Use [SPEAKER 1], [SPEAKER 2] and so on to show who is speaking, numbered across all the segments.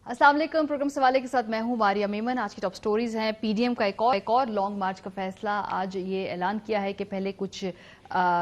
[SPEAKER 1] अस्सलाम वालेकुम। प्रोग्राम सवाले के साथ मैं हूं मारिया मेमन। आज की टॉप स्टोरीज हैं। पीडीएम का एक और लॉन्ग मार्च का फैसला। आज ये ऐलान किया है कि पहले कुछ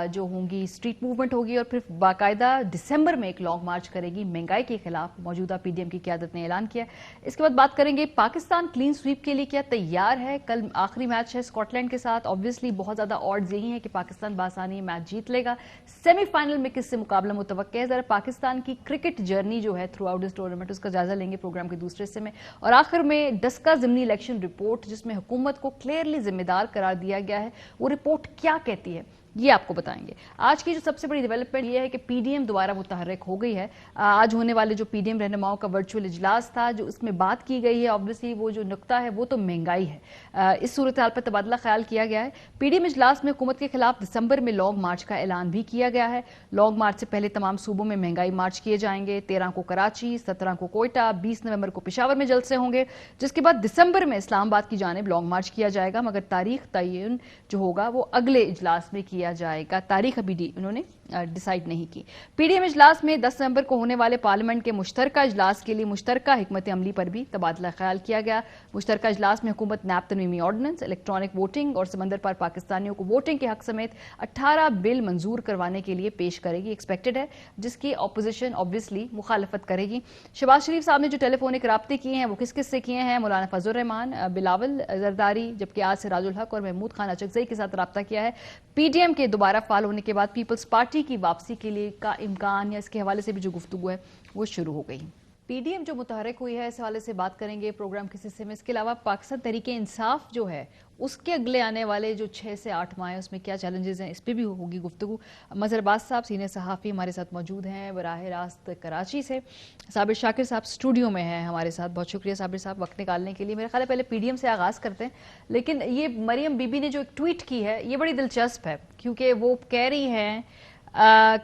[SPEAKER 1] जो होंगी स्ट्रीट मूवमेंट होगी और फिर बाकायदा दिसंबर में एक लॉन्ग मार्च करेगी महंगाई के खिलाफ। मौजूदा पीडीएम की क़यादत ने ऐलान किया। इसके बाद बात करेंगे पाकिस्तान क्लीन स्वीप के लिए क्या तैयार है। कल आखिरी मैच है स्कॉटलैंड के साथ। ऑब्वियसली बहुत ज्यादा ऑड्स यही है कि पाकिस्तान बासानी मैच जीत लेगा। सेमीफाइनल में किससे मुकाबला मुतवक्के है। जरा पाकिस्तान की क्रिकेट जर्नी जो है थ्रू आउट दिस टूर्नामेंट उसका जायजा लेंगे प्रोग्राम के दूसरे हिस्से में। और आखिर में डस्का ज़िमनी इलेक्शन रिपोर्ट जिसमें हुकूमत को क्लियरली जिम्मेदार करार दिया गया है, वो रिपोर्ट क्या कहती है ये आपको बताएंगे। आज की जो सबसे बड़ी डेवलपमेंट ये है कि पीडीएम दोबारा मुतहर्रिक हो गई है। आज होने वाले जो पीडीएम रहनुमाओं का वर्चुअल इजलास था, जो उसमें बात की गई है, ऑब्वियसली वो जो नुक्ता है वो तो महंगाई है। इस सूरत हाल पर तबादला ख्याल किया गया है। पीडीएम इजलास में हुकूमत के खिलाफ दिसंबर में लॉन्ग मार्च का ऐलान भी किया गया है। लॉन्ग मार्च से पहले तमाम सूबों में महंगाई मार्च किए जाएंगे। 13 को कराची, 17 को कोयटा, 20 नवंबर को पेशावर में जलसे होंगे, जिसके बाद दिसंबर में इस्लामाबाद की जानिब लॉन्ग मार्च किया जाएगा। मगर तारीख तयन जो होगा वो अगले इजलास में किया जाएगा। तारीख अभी उन्होंने डिसाइड नहीं की। पीडीएम इजलास में 10 नवंबर को होने वाले पार्लियामेंट के मुश्तरका इजलास के लिए मुश्तरका हिकमत अमली पर भी तबादला ख्याल किया गया। मुश्तरका इजलास में हुकूमत नैब तनवीमी ऑर्डिनेंस, इलेक्ट्रॉनिक वोटिंग और समंदर पार पाकिस्तानियों को वोटिंग के हक समेत 18 बिल मंजूर करवाने के लिए पेश करेगी। एक्सपेक्टेड है जिसकी अपोजिशन ऑब्वियसली मुखालफत करेगी। शहबाज शरीफ साहब ने जो टेलीफोनिक राब्ते किए हैं वो किस किस से किए हैं। मौलाना फजल रहमान, बिलावल जरदारी, जबकि आज से राजुल हक और महमूद खान अचकजई के साथ राब्ता किया है। पीडीएम के दोबारा फाल होने के बाद पीपल्स पार्टी की वापसी के लिए का इम्कान या इसके हवाले से भी जो गुफ्तगू है वो शुरू हो गई। पीडीएम जो मुतहर्रिक हुई है इस हवाले से बात करेंगे प्रोग्राम के हिस्से में। इसके अलावा पाकिस्तान तहरीक इंसाफ जो है उसके अगले आने वाले जो 6 से 8 माह है उसमें क्या चैलेंजेस हैं, इस पर भी होगी गुफ्तगू। मजहर अब्बास साहब सीनियर सहाफ़ी हमारे साथ मौजूद हैं बराह रास्त कराची से। साबिर शाकिर साहब स्टूडियो में हैं हमारे साथ। बहुत शुक्रिया साबिर साहब वक्त निकालने के लिए। मेरा ख्याल है पहले पीडीएम से आगाज़ करते हैं, लेकिन ये मरियम बीबी ने जो एक ट्वीट की है ये बड़ी दिलचस्प है, क्योंकि वो कह रही हैं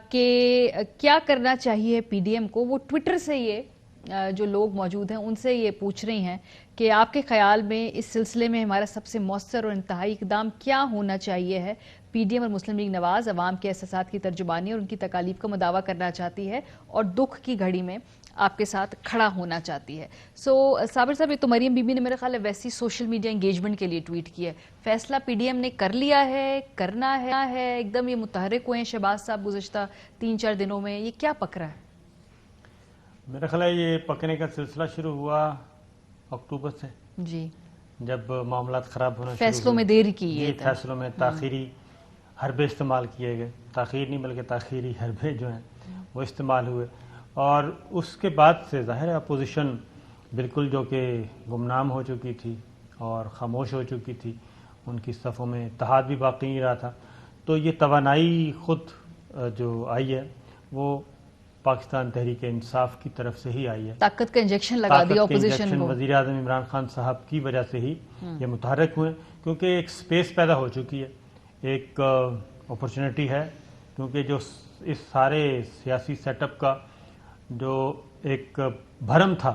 [SPEAKER 1] कि क्या करना चाहिए पीडीएम को। वो ट्विटर से ये जो लोग मौजूद हैं उनसे ये पूछ रही हैं कि आपके ख्याल में इस सिलसिले में हमारा सबसे मौसर और इंतहाई इकदाम क्या होना चाहिए है। पीडीएम और मुस्लिम लीग नवाज अवाम के एहसासात की तर्जुमानी और उनकी तकालीफ का मुदावा करना चाहती है और दुख की घड़ी में आपके साथ खड़ा होना चाहती है। साबिर साहब, ये तो मरियम बीबी ने मेरा ख्याल है वैसी सोशल मीडिया एंगेजमेंट के लिए ट्वीट किया है। फैसला पीडीएम ने कर लिया है, करना है एकदम ये मुतहर्रिक हुए हैं शहबाज साहब गुज़श्ता 3-4 दिनों में, ये क्या पक रहा है?
[SPEAKER 2] मेरा ख्याल है ये पकने का सिलसिला शुरू हुआ अक्टूबर से
[SPEAKER 1] जी,
[SPEAKER 2] जब मामलात ख़राब होना
[SPEAKER 1] फैसलों में देर की है,
[SPEAKER 2] फैसलों में ताख़ीरी हरबे इस्तेमाल किए गए। ताख़ीर नहीं बल्कि ताख़ीरी हरबे जो हैं वो इस्तेमाल हुए और उसके बाद से ज़ाहिर है अपोजिशन बिल्कुल जो कि गुमनाम हो चुकी थी और ख़ामोश हो चुकी थी, उनकी सफ़ों में इत्तेहाद भी बाकी नहीं रहा था। तो ये तवानाई ख़ुद जो आई है वो पाकिस्तान तहरीक इंसाफ की तरफ से ही आई है।
[SPEAKER 1] ताकत का इंजेक्शन लगा दिया अपोजिशन को।
[SPEAKER 2] वज़ीर आज़म इमरान खान साहब की वजह से ही ये मुतहर्रिक हुए, क्योंकि एक स्पेस पैदा हो चुकी है, एक अपॉर्चुनिटी है। क्योंकि जो इस सारे सियासी सेटअप का जो एक भरम था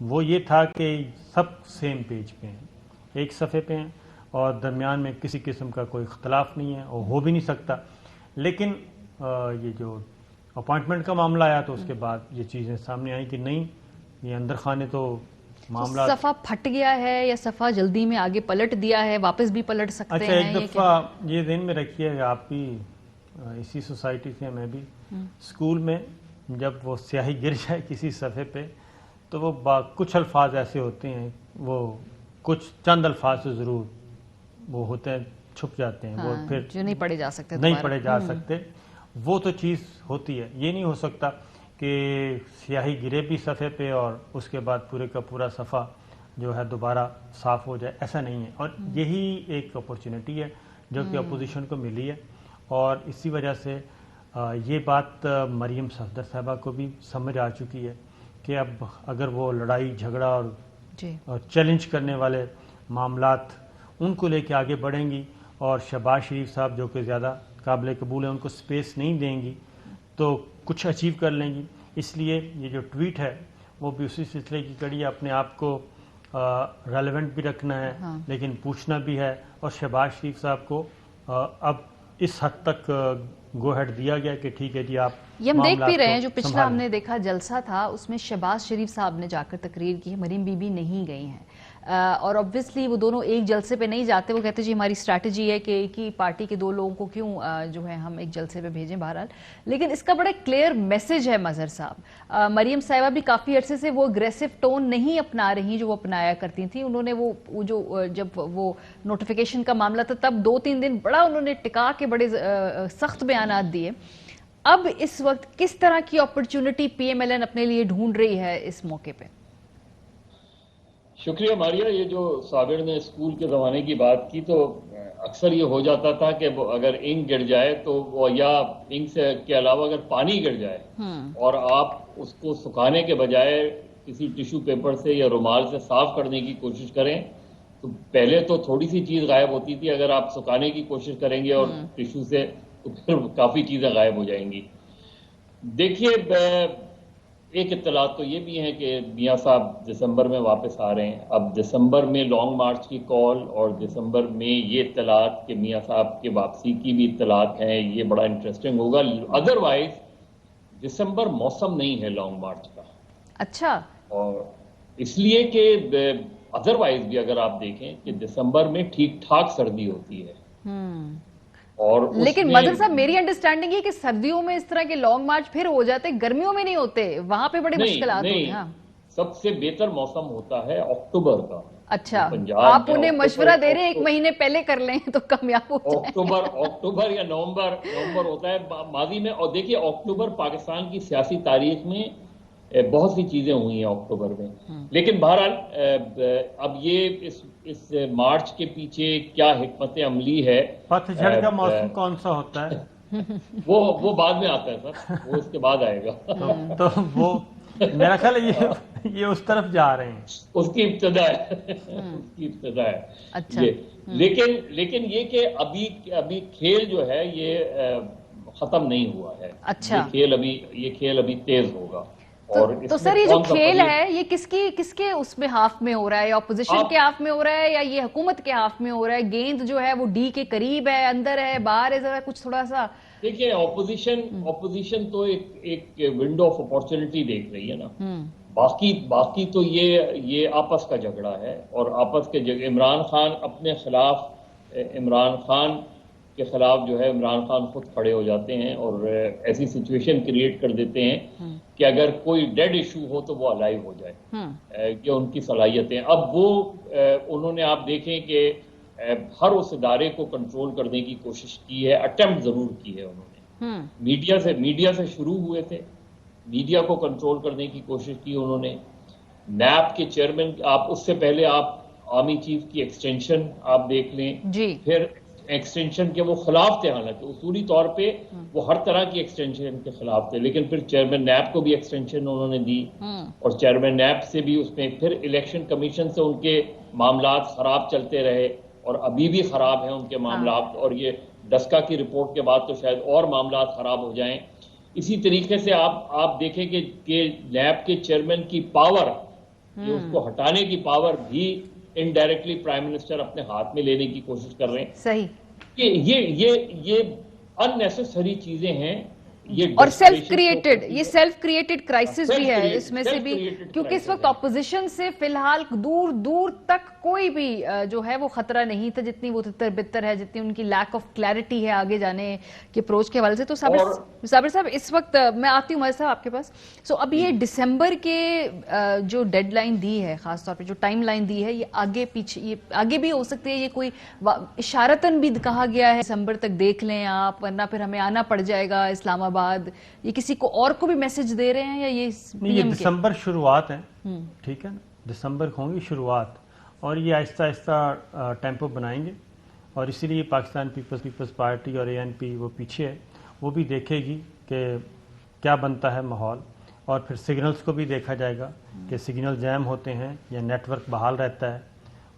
[SPEAKER 2] वो ये था कि सब सेम पेज पे हैं, एक सफ़े पे हैं और दरमियान में किसी किस्म का कोई इख्तलाफ नहीं है और हो भी नहीं सकता। लेकिन ये जो अपॉइंटमेंट का मामला आया तो उसके बाद ये चीज़ें सामने आई कि नहीं, ये अंदर खाने तो मामला
[SPEAKER 1] सफ़ा फट गया है या सफ़ा जल्दी में आगे पलट दिया है, वापस भी पलट सकते हैं।
[SPEAKER 2] अच्छा, एक दफ़ा ये ध्यान में रखिएगा, आप भी इसी सोसाइटी से, मैं भी स्कूल में जब वो स्याही गिर जाए किसी सफ़े पे तो वो कुछ अल्फाज ऐसे होते हैं, वो कुछ चंद अल्फाज से ज़रूर वो होते हैं, छुप जाते हैं। वो फिर
[SPEAKER 1] जो नहीं पढ़े जा सकते,
[SPEAKER 2] नहीं पढ़े जा सकते। वो तो चीज़ होती है। ये नहीं हो सकता कि स्याही गिरे भी सफ़े पे और उसके बाद पूरे का पूरा सफ़ा जो है दोबारा साफ़ हो जाए, ऐसा नहीं है। और यही एक अपॉर्चुनिटी है जो कि अपोजिशन को मिली है और इसी वजह से ये बात मरियम सफदर साहबा को भी समझ आ चुकी है कि अब अगर वो लड़ाई झगड़ा और चैलेंज करने वाले मामलात उनको लेके आगे बढ़ेंगी और शहबाज शरीफ साहब जो कि ज़्यादा काबिल कबूल है उनको स्पेस नहीं देंगी तो कुछ अचीव कर लेंगी। इसलिए ये जो ट्वीट है वो भी उसी सिलसिले की कड़ी है। अपने आप को रेलेवेंट भी रखना है, लेकिन पूछना भी है और शहबाज शरीफ साहब को अब इस हद तक गो हेड दिया गया कि ठीक है जी आप
[SPEAKER 1] ये हम देख भी
[SPEAKER 2] मामलात
[SPEAKER 1] रहे
[SPEAKER 2] को
[SPEAKER 1] हैं, जो पिछला
[SPEAKER 2] संभालें।
[SPEAKER 1] हमने देखा जलसा था उसमें शहबाज शरीफ साहब ने जाकर तकरीर की है, मरीम बीबी नहीं गई हैं। और ऑब्वियसली वो दोनों एक जलसे पे नहीं जाते, वो कहते जी हमारी स्ट्रैटेजी है कि एक ही पार्टी के दो लोगों को क्यों जो है हम एक जलसे पे भेजें बहरहाल। लेकिन इसका बड़ा क्लियर मैसेज है मजहर साहब। मरियम साहिबा भी काफ़ी अरसे से वो अग्रेसिव टोन नहीं अपना रही जो वो अपनाया करती थी। उन्होंने वो जो जब वो नोटिफिकेशन का मामला था तब 2-3 दिन बड़ा उन्होंने टिका के बड़े सख्त बयानात दिए। अब इस वक्त किस तरह की अपॉर्चुनिटी पीएमएलएन अपने लिए ढूंढ रही है इस मौके पे?
[SPEAKER 3] शुक्रिया मारिया। ये जो साबिर ने स्कूल के ज़माने की बात की, तो अक्सर ये हो जाता था कि अगर इंक गिर जाए तो वो, या इंक से के अलावा अगर पानी गिर जाए और आप उसको सुखाने के बजाय किसी टिश्यू पेपर से या रुमाल से साफ करने की कोशिश करें तो पहले तो थोड़ी सी चीज़ गायब होती थी, अगर आप सुखाने की कोशिश करेंगे और टिश्यू से तो फिर काफ़ी चीज़ें गायब हो जाएंगी। देखिए, एक इत्तलात तो ये भी है कि मियाँ साहब दिसंबर में वापस आ रहे हैं। अब दिसंबर में लॉन्ग मार्च की कॉल और दिसंबर में ये इत्तलात कि मियाँ साहब के वापसी की भी इत्तलात हैं, ये बड़ा इंटरेस्टिंग होगा। अदरवाइज दिसंबर मौसम नहीं है लॉन्ग मार्च का।
[SPEAKER 1] अच्छा।
[SPEAKER 3] और इसलिए कि अदरवाइज भी अगर आप देखें कि दिसंबर में ठीक ठाक सर्दी होती है। और
[SPEAKER 1] लेकिन मदन साहब मेरी अंडरस्टैंडिंग है कि सर्दियों में इस तरह के लॉन्ग मार्च फिर हो जाते, गर्मियों में नहीं होते, वहां पे बड़ी मुश्किलात होती हैं। हाँ।
[SPEAKER 3] सबसे बेहतर मौसम होता है अक्टूबर का।
[SPEAKER 1] अच्छा,
[SPEAKER 3] पंजाब
[SPEAKER 1] आप उन्हें मशवरा दे रहे हैं 1 महीने पहले कर लें तो कामयाब हो जाए।
[SPEAKER 3] अक्टूबर या नवंबर होता है माजी में। और देखिए, अक्टूबर पाकिस्तान की सियासी तारीख में बहुत सी चीजें हुई हैं अक्टूबर में। लेकिन बहरहाल अब ये इस मार्च के पीछे क्या हिकमत अमली है,
[SPEAKER 2] पतझड़ का मौसम कौन सा होता है?
[SPEAKER 3] वो बाद में आता है सर, वो इसके बाद आएगा।
[SPEAKER 2] तो वो मेरा ख्याल है ये उस तरफ जा रहे हैं,
[SPEAKER 3] उसकी इब्तिदा है। उसकी इब्तिदा है।
[SPEAKER 1] अच्छा।
[SPEAKER 3] लेकिन ये कि अभी खेल जो है ये खत्म नहीं हुआ है।
[SPEAKER 1] अच्छा।
[SPEAKER 3] ये खेल अभी तेज होगा।
[SPEAKER 1] तो सर ये जो खेल है ये किसके उसमें हाफ में हो रहा है? ऑपोजिशन के हाफ में हो रहा है या ये हुकूमत के हाफ में हो रहा है? गेंद जो है वो डी के करीब है, अंदर है, बाहर है, जरा कुछ थोड़ा सा
[SPEAKER 3] देखिए। ऑपोजिशन तो एक विंडो ऑफ अपॉर्चुनिटी देख रही है ना। बाकी तो ये आपस का झगड़ा है। और आपस के इमरान खान अपने खिलाफ, इमरान खान के खिलाफ जो है इमरान खान खुद खड़े हो जाते हैं और ऐसी सिचुएशन क्रिएट कर देते हैं कि अगर कोई डेड इशू हो तो वो अलाइव हो जाए। ये उनकी सलाहियतें। अब वो उन्होंने, आप देखें कि हर उस इदारे को कंट्रोल करने की कोशिश की है, अटेम्प्ट जरूर की है उन्होंने। मीडिया से शुरू हुए थे, मीडिया को कंट्रोल करने की कोशिश की उन्होंने। नैप के चेयरमैन, आप उससे पहले आप आर्मी चीफ की एक्सटेंशन आप देख लें जी। फिर एक्सटेंशन के वो खिलाफ थे, हालांकि उसूली तौर पे वो हर तरह की एक्सटेंशन के खिलाफ थे, लेकिन फिर चेयरमैन नैप को भी एक्सटेंशन उन्होंने दी और चेयरमैन नैप से भी उसमें फिर इलेक्शन कमीशन से उनके मामलात खराब चलते रहे और अभी भी खराब हैं उनके मामलात। और ये डस्का की रिपोर्ट के बाद तो शायद और मामलात खराब हो जाएं। इसी तरीके से आप देखें कि नैप के चेयरमैन की पावर, ये उसको हटाने की पावर भी इनडायरेक्टली प्राइम मिनिस्टर अपने हाथ में लेने की कोशिश कर रहे हैं।
[SPEAKER 1] सही।
[SPEAKER 3] ये अननेसेसरी चीजें हैं।
[SPEAKER 1] और सेल्फ क्रिएटेड क्राइसिस भी है इसमें से भी, क्योंकि इस वक्त ऑपोजिशन से फिलहाल दूर दूर तक कोई भी जो है वो खतरा नहीं था, जितनी वो तितर बितर है, जितनी उनकी लैक ऑफ क्लैरिटी है आगे जाने के अप्रोच के हवाले से। तो साबिर साहब इस वक्त मैं आती हूँ साहब आपके पास। सो अब ये दिसंबर के जो डेडलाइन दी है, खासतौर पे जो टाइम लाइन दी है, ये आगे पीछे, ये आगे भी हो सकती है, ये कोई इशारतन भी कहा गया है दिसंबर तक देख लें आप, वरना फिर हमें आना पड़ जाएगा इस्लामाबाद। ये किसी को और को भी मैसेज दे रहे हैं या ये
[SPEAKER 2] दिसंबर शुरुआत है, ठीक है ना, दिसंबर होंगी शुरुआत और ये आहिस्ता आहिस्ता टेम्पो बनाएंगे। और इसीलिए पाकिस्तान पीपल्स पार्टी और ANP वो पीछे है, वो भी देखेगी कि क्या बनता है माहौल। और फिर सिग्नल्स को भी देखा जाएगा कि सिग्नल जैम होते हैं या नेटवर्क बहाल रहता है।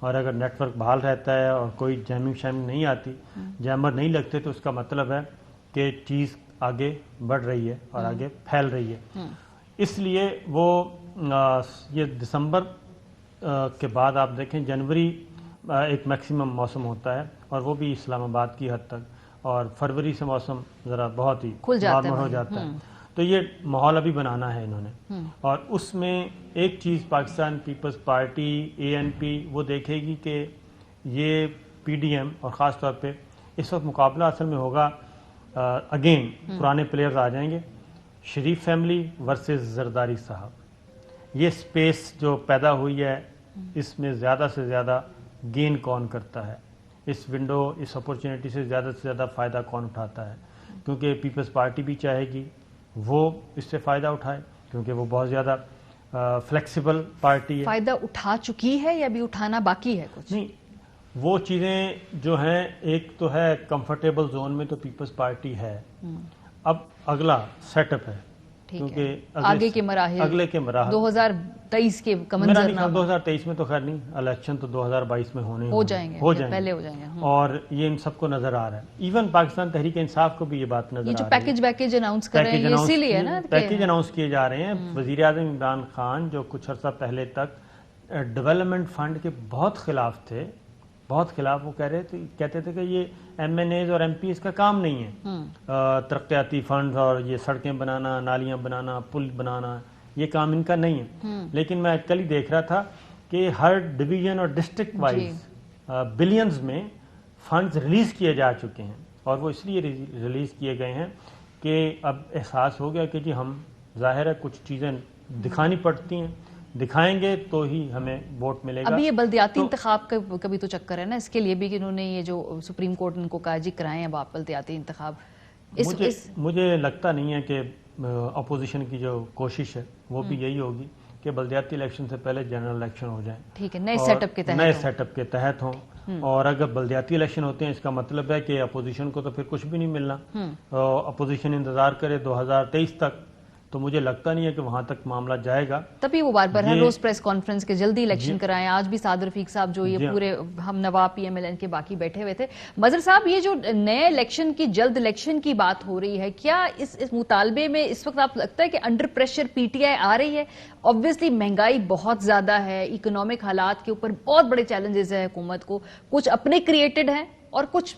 [SPEAKER 2] और अगर नेटवर्क बहाल रहता है और कोई जैमिंग शैमिंग नहीं आती, जैमर नहीं लगते, तो उसका मतलब है कि चीज़ आगे बढ़ रही है और आगे फैल रही है। इसलिए वो ये दिसंबर के बाद आप देखें जनवरी एक मैक्सिमम मौसम होता है और वो भी इस्लामाबाद की हद तक। اور فروری سے موسم ذرا بہت ہی
[SPEAKER 1] کھل جاتا ہے
[SPEAKER 2] نارمل ہو جاتا ہے. تو یہ ماحول ابھی بنانا ہے انہوں نے, اور اس میں ایک چیز پاکستان پیپلز پارٹی ANP وہ دیکھے گی کہ یہ PDM اور خاص طور پہ اس وقت مقابلہ اصل میں ہوگا اگین پرانے پلیئرز آ جائیں گے, شریف فیملی ورسز زرداری صاحب. یہ سپیس جو پیدا ہوئی ہے اس میں زیادہ سے زیادہ گین کون کرتا ہے, اس ونڈو اس اپورچونٹی سے زیادہ فائدہ کون اٹھاتا ہے, کیونکہ پیپلز پارٹی بھی چاہے گی وہ اس سے فائدہ اٹھائے کیونکہ وہ بہت زیادہ فلیکسیبل پارٹی ہے.
[SPEAKER 1] فائدہ اٹھا چکی ہے یا بھی اٹھانا باقی ہے کچھ؟
[SPEAKER 2] نہیں, وہ چیزیں جو ہیں ایک تو ہے کمفرٹیبل زون میں تو پیپلز پارٹی ہے, اب اگلا سیٹ اپ ہے کیونکہ
[SPEAKER 1] آگے کے مراحل,
[SPEAKER 2] اگلے کے مراحل
[SPEAKER 1] 2023 کے
[SPEAKER 2] میرا
[SPEAKER 1] کمنظر
[SPEAKER 2] نہیں خیال 2023 میں تو خیر نہیں, الیکشن تو 2022 میں
[SPEAKER 1] ہو جائیں گے, پہلے ہو جائیں گے.
[SPEAKER 2] اور یہ ان سب کو نظر آ رہا ہے, ایون پاکستان تحریک انصاف کو بھی یہ بات نظر آ رہی ہے.
[SPEAKER 1] یہ جو پیکیج اناؤنس کر رہے ہیں یہ اسی لیے ہے نا,
[SPEAKER 2] پیکیج اناؤنس کیے جا رہے ہیں. وزیر اعظم عمران خان جو کچھ عرصہ پہلے تک ڈیولپمنٹ فنڈ کے بہت خلاف تھے, بہت خلاف, وہ کہتے تھے کہ یہ MNAs اور MPs کا کام نہیں ہے ترقیاتی فنڈ اور یہ سڑکیں بنانا, نالیاں بنانا, پل بنانا, یہ کام ان کا نہیں ہے. لیکن میں کل ہی دیکھ رہا تھا کہ ہر ڈویژن اور ڈسٹرکٹ وائز بلینز میں فنڈز ریلیز کیے جا چکے ہیں, اور وہ اس لیے ریلیز کیے گئے ہیں کہ اب احساس ہو گیا کہ جی ہم ظاہر ہے کچھ چیزیں دکھانی پڑتی ہیں, دکھائیں گے تو ہی ہمیں ووٹ ملے گا.
[SPEAKER 1] ابھی یہ بلدیاتی انتخاب کا بھی تو چکر ہے نا, اس کے لیے بھی کہ انہوں نے یہ جو سپریم کورٹ ان کو کہا جی کرائیں اب آپ بلدیاتی انتخاب.
[SPEAKER 2] مجھے لگتا نہیں ہے کہ اپوزیشن کی جو کوشش ہے وہ بھی یہی ہوگی کہ بلدیاتی الیکشن سے پہلے جنرل الیکشن ہو جائیں.
[SPEAKER 1] ٹھیک ہے, نئے سیٹ اپ
[SPEAKER 2] کے تحت ہوں. اور اگر بلدیاتی الیکشن ہوتے ہیں اس کا مطلب ہے کہ اپوزیشن کو تو پھر کچھ بھی نہیں ملنا. اپوزیشن انتظار کرے 2023 تک, تو مجھے لگتا نہیں ہے کہ وہاں تک معاملہ جائے گا.
[SPEAKER 1] تبھی وہ بار ہر روز پریس کانفرنس کے جلدی الیکشن کرائیں. آج بھی صاد رفیق صاحب جو یہ پورے ہم نوا PMLN کے باقی بیٹھے ہوئے تھے. مظہر صاحب, یہ جو نئے الیکشن کی جلد الیکشن کی بات ہو رہی ہے, کیا اس مطالبے میں اس وقت آپ لگتا ہے کہ انڈر پریشر PTI آ رہی ہے؟ obviously مہنگائی بہت زیادہ ہے, اکنامک حالات کے اوپر بہت بڑے چیلنجز ہیں حکومت کو, کچھ اپنے کریٹڈ ہیں اور کچھ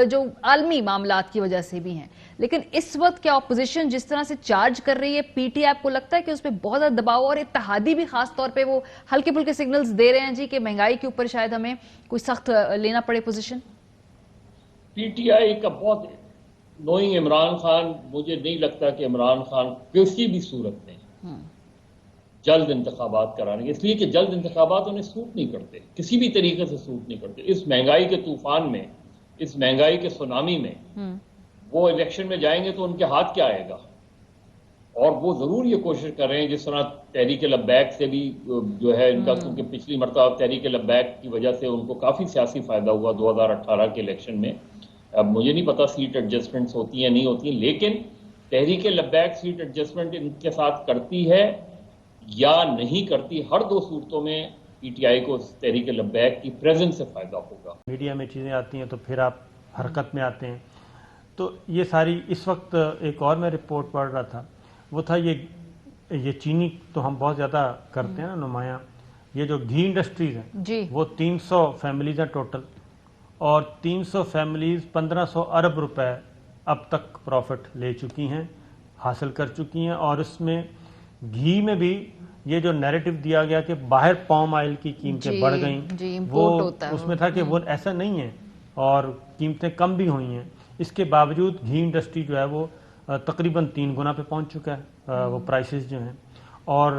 [SPEAKER 1] جو عالمی معاملات کی وجہ سے بھی ہیں. لیکن اس وقت کیا اپوزیشن جس طرح سے چارج کر رہی ہے PTI, آپ کو لگتا ہے کہ اس پہ بہت زیادہ دباؤ, اور اتحادی بھی خاص طور پہ وہ ہلکے پھلکے سگنلز دے رہے ہیں جی کہ مہنگائی کے اوپر شاید ہمیں کوئی سخت لینا پڑے پوزیشن؟
[SPEAKER 3] PTI کا بہت نوئنگ عمران خان, مجھے نہیں لگتا کہ عمران خان کسی بھی صورت میں جلد انتخابات کرانے گے, اس لیے کہ جلد انتخابات انہیں سوٹ نہیں کرتے, کسی بھی طریقے سے سوٹ نہیں کرتے. اس مہنگائی کے طوفان میں, اس مہنگائی کے سونامی میں وہ الیکشن میں جائیں گے تو ان کے ہاتھ کیا آئے گا؟ اور وہ ضرور یہ کوشش کر رہے ہیں, جس طرح تحریک لبیک سے بھی جو ہے ان کا, کیونکہ پچھلی مرتبہ تحریک لبیک کی وجہ سے ان کو کافی سیاسی فائدہ ہوا 2018 کے الیکشن میں. اب مجھے نہیں پتا سیٹ ایڈجسٹمنٹس ہوتی ہیں نہیں ہوتی ہیں, لیکن Tehreek Labbaik set adjustment in کے ساتھ کرتی ہے یا نہیں کرتی, ہر دو صورتوں میں PTI کو تحریک لبیک کی پریزنس سے فائدہ ہوگا.
[SPEAKER 2] میڈیا میں چیزیں آتی ہیں تو پھر آپ حرکت میں آتے ہیں. تو یہ ساری اس وقت ایک اور میں رپورٹ پڑھ رہا تھا, وہ تھا یہ چینی تو ہم بہت زیادہ کرتے ہیں نا نمایاں, یہ جو گھی انڈسٹریز ہیں
[SPEAKER 1] جی
[SPEAKER 2] وہ 300 فیملیز ہیں ٹوٹل, اور 300 فیملیز 1500 ارب روپے اب تک پروفٹ لے چکی ہیں, حاصل کر چکی ہیں. اور اس میں گھی میں بھی یہ جو نیریٹو دیا گیا کہ باہر پام آئل کی قیمتیں بڑھ گئیں, وہ اس میں تھا کہ وہ ایسا نہیں ہے, اور قیمتیں کم بھی ہوئی ہیں. اس کے باوجود گھی انڈسٹری جو ہے وہ تقریباً 3 گنا پہ پہنچ چکا ہے وہ پرائسز جو ہیں, اور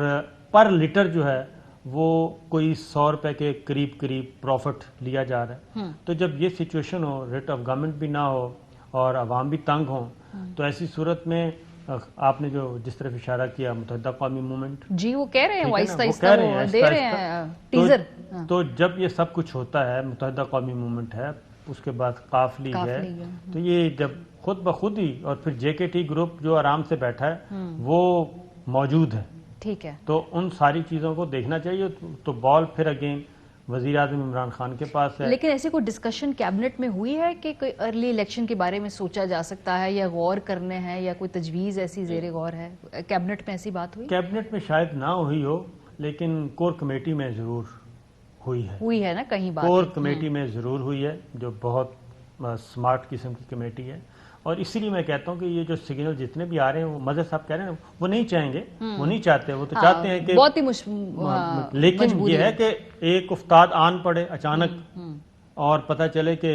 [SPEAKER 2] پر لیٹر جو ہے وہ کوئی 100 روپے کے قریب پروفٹ لیا جا رہا ہے. تو جب یہ situation who, rate of government بھی نہ ہو اور عوام بھی تنگ ہوں, تو ایسی صورت میں آپ نے جو جس طرف اشارہ کیا متحدہ قومی موومنٹ,
[SPEAKER 1] جی وہ کہہ رہے ہیں آہستہ دے رہے ہیں ٹیزر,
[SPEAKER 2] تو جب یہ سب کچھ ہوتا ہے, متحدہ قومی موومنٹ ہے, اس کے بعد قاف لیگ ہے, تو یہ جب خود بخود ہی, اور پھر JKT گروپ جو آرام سے بیٹھا ہے وہ موجود ہے,
[SPEAKER 1] ٹھیک ہے,
[SPEAKER 2] تو ان ساری چیزوں کو دیکھنا چاہیے. تو بال پھر اگین وزیر اعظم عمران خان کے پاس ہے.
[SPEAKER 1] لیکن ایسی کوئی ڈسکشن کیبنٹ میں ہوئی ہے کہ کوئی ارلی الیکشن کے بارے میں سوچا جا سکتا ہے, یا غور کرنے ہیں, یا کوئی تجویز ایسی زیر غور ہے؟ کیبنٹ میں ایسی بات ہوئی؟
[SPEAKER 2] کیبنٹ میں شاید نہ ہوئی ہو, لیکن کور کمیٹی میں ضرور ہوئی ہے
[SPEAKER 1] نا کہیں بات,
[SPEAKER 2] کور کمیٹی میں ضرور ہوئی ہے, جو بہت स्मार्ट किस्म की कमेटी है और इसीलिए मैं कहता हूँ कि ये जो सिग्नल जितने भी आ रहे हैं वो मजहर साहब कह रहे हैं वो नहीं चाहेंगे, वो नहीं चाहते, वो तो चाहते हैं कि
[SPEAKER 1] बहुत ही
[SPEAKER 2] लेकिन ये है कि एक उस्ताद आन पड़े अचानक और पता चले कि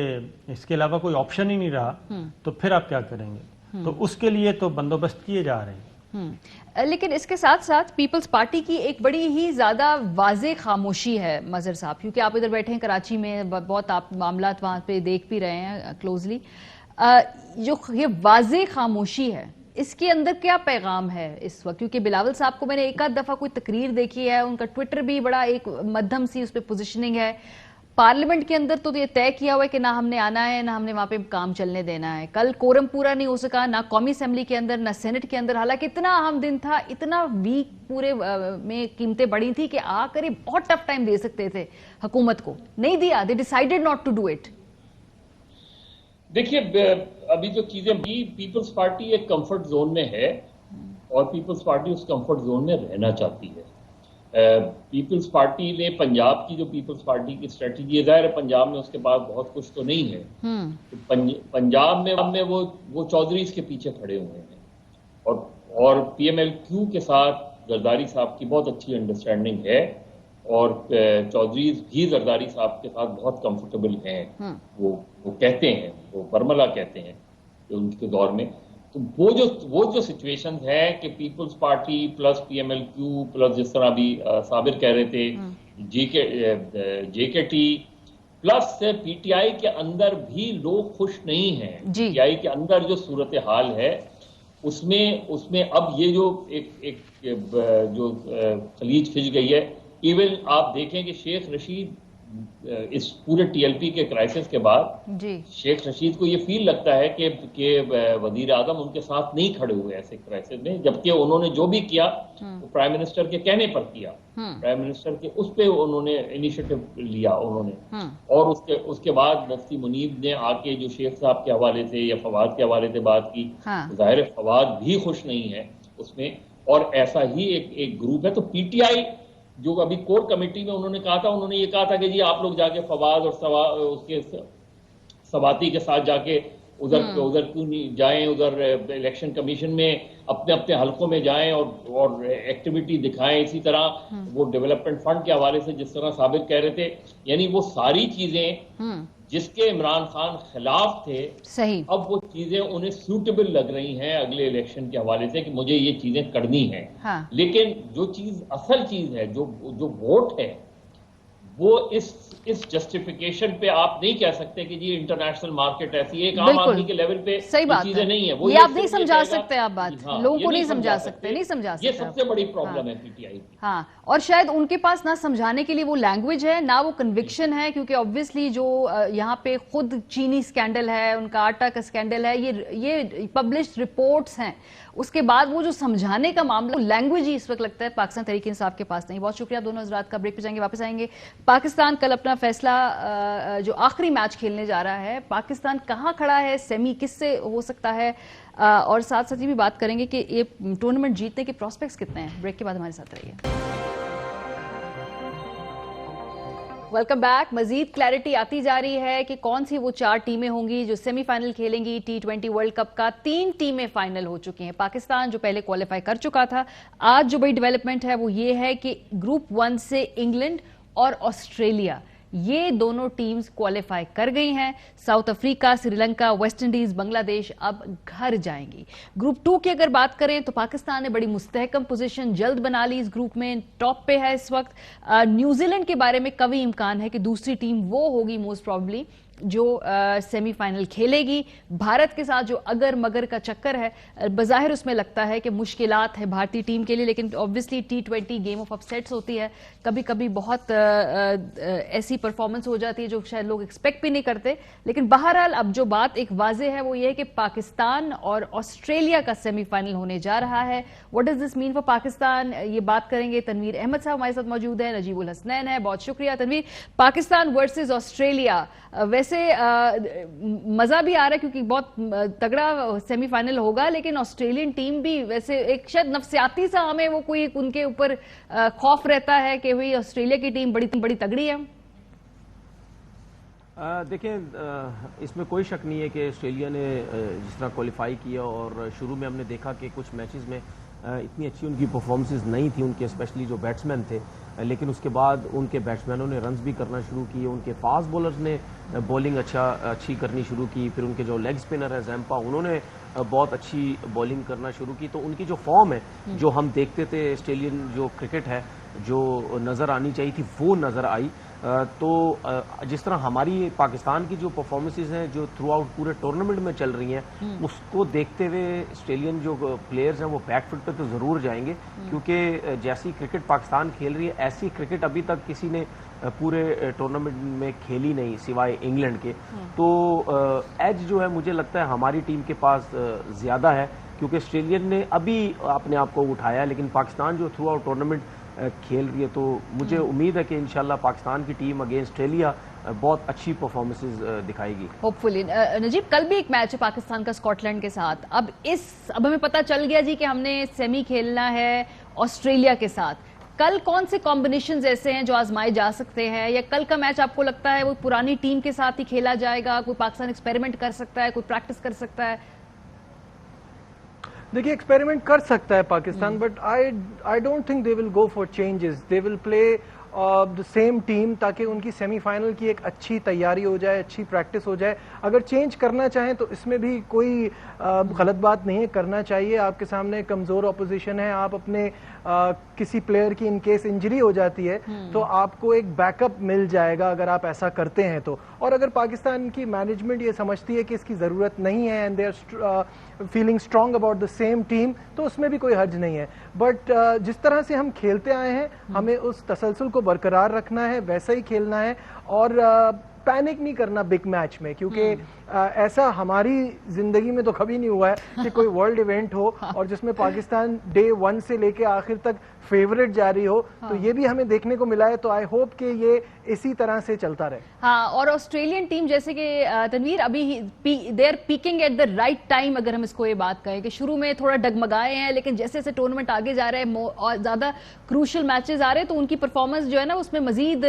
[SPEAKER 2] इसके अलावा कोई ऑप्शन ही नहीं रहा तो फिर आप क्या करेंगे, तो उसके लिए तो बंदोबस्त किए जा रहे हैं।
[SPEAKER 1] लेकिन इसके साथ साथ पीपल्स पार्टी की एक बड़ी ही ज्यादा वाज़े खामोशी है मजहर साहब, क्योंकि आप इधर बैठे हैं कराची में, बहुत आप मामलात वहां पे देख भी रहे हैं क्लोजली, जो ये वाज़े खामोशी है इसके अंदर क्या पैगाम है इस वक्त? क्योंकि बिलावल साहब को मैंने एक आध दफा कोई तकरीर देखी है, उनका ट्विटर भी बड़ा एक मध्यम सी उस पर पोजिशनिंग है, पार्लियामेंट के अंदर तो ये तय किया हुआ है कि ना हमने आना है ना हमने वहां पे काम चलने देना है। कल कोरम पूरा नहीं हो सका, ना कौमी असेंबली के अंदर ना सेनेट के अंदर, हालांकि इतना अहम दिन था, इतना वीक पूरे में कीमतें बढ़ी थी कि आकर बहुत टफ टाइम दे सकते थे हुकूमत को, नहीं दिया, they decided not to do it.
[SPEAKER 3] देखिए अभी जो चीजें भी, पीपल्स पार्टी एक कंफर्ट जोन में है और पीपल्स पार्टी उस कंफर्ट जोन में रहना चाहती है। पीपल्स पार्टी ने पंजाब की जो पीपल्स पार्टी की स्ट्रेटजी है, जाहिर है पंजाब में उसके बाद बहुत कुछ तो नहीं है, तो पंजाब में वो चौधरीज के पीछे खड़े हुए हैं और PMLQ के साथ जरदारी साहब की बहुत अच्छी अंडरस्टैंडिंग है और चौधरीज भी जरदारी साहब के साथ बहुत कंफर्टेबल हैं। वो कहते हैं, वो बरमला कहते हैं कि उनके दौर में, तो वो जो सिचुएशन है कि people's party plus PMLQ plus जिस तरह अभी साबिर कह रहे थे JKT प्लस PTI के अंदर भी लोग खुश नहीं हैं। PTI के अंदर जो सूरत हाल है उसमें अब ये जो एक जो खलीज खिंच गई है, इवन आप देखें कि शेख रशीद इस पूरे TLP के क्राइसिस के बाद शेख रशीद को ये फील लगता है कि वजीर आजम उनके साथ नहीं खड़े हुए ऐसे क्राइसिस में, जबकि उन्होंने जो भी किया वो प्राइम मिनिस्टर के कहने पर किया, प्राइम मिनिस्टर के उस पे उन्होंने इनिशिएटिव लिया उन्होंने, और उसके बाद मुफ्ती मुनीब ने आके जो शेख साहब के हवाले से या फवाद के हवाले से बात की, जाहिर फवाद भी खुश नहीं है उसमें, और ऐसा ही एक ग्रुप है। तो PTI जो अभी कोर कमेटी में उन्होंने ये कहा था कि जी आप लोग जाके फवाद और उसके सवाती के साथ जाके उधर क्यों नहीं जाएं, उधर इलेक्शन कमीशन में अपने अपने हलकों में जाएं और एक्टिविटी दिखाएं। इसी तरह वो डेवलपमेंट फंड के हवाले से जिस तरह साबिर कह रहे थे, यानी वो सारी चीजें जिसके इमरान खान खिलाफ थे,
[SPEAKER 1] सही, अब
[SPEAKER 3] वो चीजें उन्हें सूटेबल लग रही हैं अगले इलेक्शन के हवाले से कि मुझे ये चीजें करनी हैं। लेकिन जो चीज असल चीज है, जो वोट है, वो इस जस्टिफिकेशन पे आप नहीं कह सकते कि जी इंटरनेशनल मार्केट ऐसी है, एक आम आदमी के लेवल पे चीजें नहीं है, वो
[SPEAKER 1] ये आप नहीं समझा सकते, आप बात लोगों को नहीं समझा सकते,
[SPEAKER 3] ये सबसे बड़ी प्रॉब्लम है PTI की।
[SPEAKER 1] हाँ, और शायद उनके पास ना समझाने के लिए वो लैंग्वेज है, ना वो कन्विक्शन है, क्योंकि ऑब्वियसली जो यहाँ पे खुद चीनी स्कैंडल है, उनका आटा का स्कैंडल है, ये पब्लिश्ड रिपोर्ट्स हैं, उसके बाद वो जो समझाने का मामला, लैंग्वेज ही इस वक्त लगता है पाकिस्तान तहरीक इंसाफ के पास नहीं। बहुत शुक्रिया दोनों हजरात का। ब्रेक पे जाएंगे, वापस आएंगे। पाकिस्तान कल अपना फैसला जो आखिरी मैच खेलने जा रहा है, पाकिस्तान कहां खड़ा है, सेमी किससे हो सकता है, और साथ साथ ये भी बात करेंगे कि ये टूर्नामेंट जीतने के प्रोस्पेक्ट्स कितने हैं। ब्रेक के बाद हमारे साथ रहिए। Welcome back. मजीद क्लैरिटी आती जा रही है कि कौन सी वो 4 टीमें होंगी जो सेमीफाइनल खेलेंगी T20 वर्ल्ड कप का। 3 टीमें फाइनल हो चुकी हैं। पाकिस्तान जो पहले क्वालिफाई कर चुका था, आज जो बड़ी डेवलपमेंट है वो ये है कि ग्रुप 1 से इंग्लैंड और ऑस्ट्रेलिया, ये दोनों टीम्स क्वालिफाई कर गई हैं। South Africa, Sri Lanka, West Indies, Bangladesh अब घर जाएंगी। ग्रुप 2 की अगर बात करें तो पाकिस्तान ने बड़ी मुस्तहकम पोजीशन जल्द बना ली, इस ग्रुप में टॉप पे है इस वक्त। न्यूजीलैंड के बारे में कभी इम्कान है कि दूसरी टीम वो होगी मोस्ट प्रोबेबली जो सेमीफाइनल खेलेगी। भारत के साथ जो अगर मगर का चक्कर है, बज़ाहिर उसमें लगता है कि मुश्किलात है भारतीय टीम के लिए, लेकिन obviously T20 game of upsets होती है, कभी कभी बहुत ऐसी परफॉर्मेंस हो जाती है जो शायद लोग एक्सपेक्ट भी नहीं करते। लेकिन बहरहाल अब जो बात एक वाज़े है वो ये है कि पाकिस्तान और ऑस्ट्रेलिया का सेमीफाइनल होने जा रहा है। What does this mean for Pakistan, ये बात करेंगे। तनवीर अहमद साहब हमारे साथ मौजूद है, नजीबुल हसनैन है। बहुत शुक्रिया तनवीर। पाकिस्तान वर्सेज ऑस्ट्रेलिया, वैसे मजा भी आ रहा है क्योंकि बहुत तगड़ा सेमीफाइनल होगा, लेकिन ऑस्ट्रेलियन टीम भी वैसे एक शायद नफसियाती सा हमें वो कोई उनके ऊपर खौफ रहता है कि भाई ऑस्ट्रेलिया की टीम बड़ी तगड़ी है।
[SPEAKER 4] دیکھیں اس میں کوئی شک نہیں ہے کہ آسٹریلیا نے جس طرح کوالیفائی کیا اور شروع میں ہم نے دیکھا کہ کچھ میچز میں اتنی اچھی ان کی پرفارمنسز نہیں تھی ان کے اسپیشلی جو بیٹسمین تھے، لیکن اس کے بعد ان کے بیٹسمینوں نے رنز بھی کرنا شروع کیے، ان کے فاسٹ بولرز نے بولنگ اچھی کرنی شروع کی، پھر ان کے جو لیگ اسپنر ہے زیمپا انہوں نے بہت اچھی بولنگ کرنا شروع کی. تو ان کی جو فارم ہے جو ہم دیکھتے تھے آسٹریلین جو کرکٹ ہے جو نظر آنی چاہیے تھی وہ نظر آئی. تو جس طرح ہماری پاکستان کی جو پرفارمنسز ہیں جو تھرو آؤٹ پورے ٹورنامنٹ میں چل رہی ہیں اس کو دیکھتے ہوئے آسٹریلین جو پلیئرز ہیں وہ بیک فٹ پہ تو ضرور جائیں گے، کیونکہ جیسی کرکٹ پاکستان کھیل رہی ہے ایسی کرکٹ ابھی تک کسی نے پورے ٹورنامنٹ میں کھیلی نہیں سوائے انگلینڈ کے. تو ایج جو ہے مجھے لگتا ہے ہماری ٹیم کے پاس زیادہ ہے، کیونکہ آسٹریلین نے ابھی اپنے آپ کو اٹھایا، لیکن پاکستان جو تھرو آؤٹ ٹورنامنٹ کھیل رہی ہے. تو مجھے امید ہے کہ انشاءاللہ پاکستان کی ٹیم اگینسٹ آسٹریلیا بہت اچھی پرفارمنسز دکھائے گی.
[SPEAKER 1] ہوپ فلی. نجیب کل بھی ایک میچ ہے پاکستان کا اسکاٹ لینڈ کے ساتھ. اب ہمیں پتہ چل گیا جی کہ ہم نے سیمی کھیلنا ہے آسٹریلیا کے ساتھ. کل کون سے کمبینیشنز ایسے ہیں جو آزمائے جا سکتے ہیں، یا کل کا میچ آپ کو لگتا ہے وہ پرانی ٹیم کے ساتھ ہی کھیلا جائے گا؟ کوئی پاکستان ایکسپیریمنٹ کر سکتا ہے، کوئی پریکٹس کر سکتا ہے؟
[SPEAKER 5] دیکھیے ایکسپیریمنٹ کر سکتا ہے Pakistan, but I don't think they will go for changes. They will play the same team تاکہ ان کی سیمی فائنل کی ایک اچھی تیاری ہو جائے، اچھی پریکٹس ہو جائے. اگر چینج کرنا چاہیں تو اس میں بھی کوئی غلط بات نہیں ہے، کرنا چاہیے. آپ کے سامنے کمزور اپوزیشن ہے، آپ اپنے کسی پلیئر کی ان کیس انجری ہو جاتی ہے تو آپ کو ایک بیک اپ مل جائے گا اگر آپ ایسا کرتے ہیں تو. اور اگر پاکستان کی مینجمنٹ یہ سمجھتی ہے کہ اس کی ضرورت نہیں ہے and they are feeling strong about the same team تو اس میں بھی کوئی حرج نہیں ہے. بٹ جس طرح سے ہم کھیلتے آئے ہیں ہمیں اس تسلسل کو برقرار رکھنا ہے، ویسا ہی کھیلنا ہے اور پینک نہیں کرنا بگ میچ میں، کیونکہ ایسا ہماری زندگی میں تو کبھی نہیں ہوا ہے کہ کوئی ورلڈ ایونٹ ہو اور جس میں پاکستان ڈے 1 سے لے کے آخر تک فیورٹ جاری ہو. تو یہ بھی ہمیں دیکھنے کو ملا ہے. تو آئی ہوپ کہ یہ اسی طرح سے چلتا رہے.
[SPEAKER 1] ہاں، اور آسٹریلین ٹیم جیسے کہ تنویر ابھی they are peaking at the right time, اگر ہم اس کو یہ بات کہیں کہ شروع میں تھوڑا ڈگمگائے ہیں، لیکن جیسے جیسے ٹورنامنٹ آگے جا رہا ہے اور زیادہ کروشل میچز آ رہے ہیں تو ان کی پرفارمنس جو ہے نا اس میں مزید